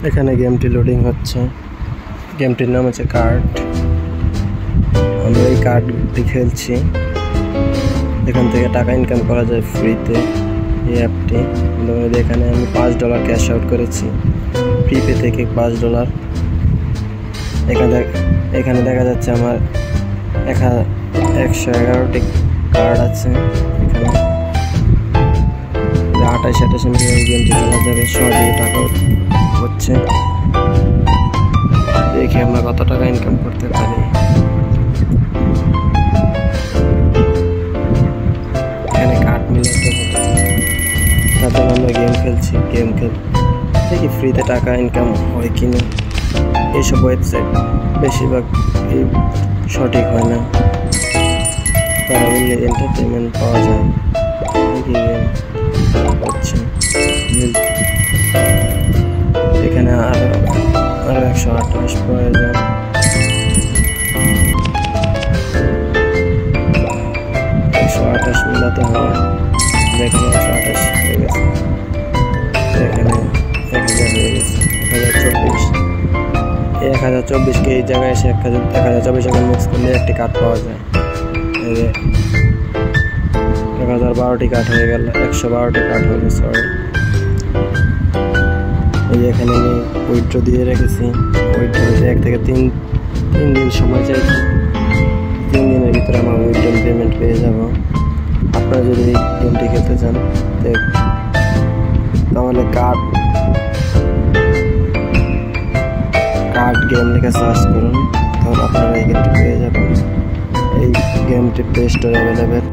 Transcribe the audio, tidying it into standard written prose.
এখানে গেমটি লোডিং হচ্ছে। গেমটির নাম হচ্ছে কার্ড। আমরা এই কার্ডটি খেলছি। এখান থেকে টাকা ইনকাম করা যায় ফ্রিতে এই অ্যাপটি। এখানে আমি $5 ক্যাশ আউট করেছি প্রিপে থেকে $5। এখানে দেখা যাচ্ছে আমার 111টি কার্ড আছে। এখানে 28 মিনিট গেমটি খেলা যাবে, সহজে টাকা হচ্ছে। দেখি আমরা কত টাকা ইনকাম করতে পারি। এখানে কার্ড মিলাতে হবে, তারপর আমরা গেম খেলছি। দেখি ফ্রিতে টাকা ইনকাম হয় কিনা। এইসব ওয়েবসাইট বেশিরভাগ সঠিক হয় না, তারা বললে এন্টারটেনমেন্ট পাওয়া যায়। দেখি গেম হচ্ছে। এখানে আরো 128 প্রয়োজন। মিলাতে হবে। দেখেন 128 হয়ে গেছে। এখানে 1000 হয়ে গেছে। 1024। এই 1024কে এই জায়গায় এসে 1024 এখন মিক্স করলে একটি কার্ড পাওয়া যায়। এই যে 1012টি কার্ড হয়ে গেল, 112টি কার্ড হয়ে গেছে। এই যে এখানে আমি উইথড্র দিয়ে রেখেছি। উইথড্র হতে 1 থেকে 3 দিন সময় চাইছি। 3 দিনের ভিতরে আমার উইথড্র পেমেন্ট পেয়ে যাব। আপনারা যদি এই গেমটি খেলতে চান তাহলে কার্ড গেম লিখে সার্চ করুন, তাহলে আপনারা এই গেমটি পেয়ে যাবেন। এই গেমটি প্লে স্টোরে অ্যাভেলেবেল।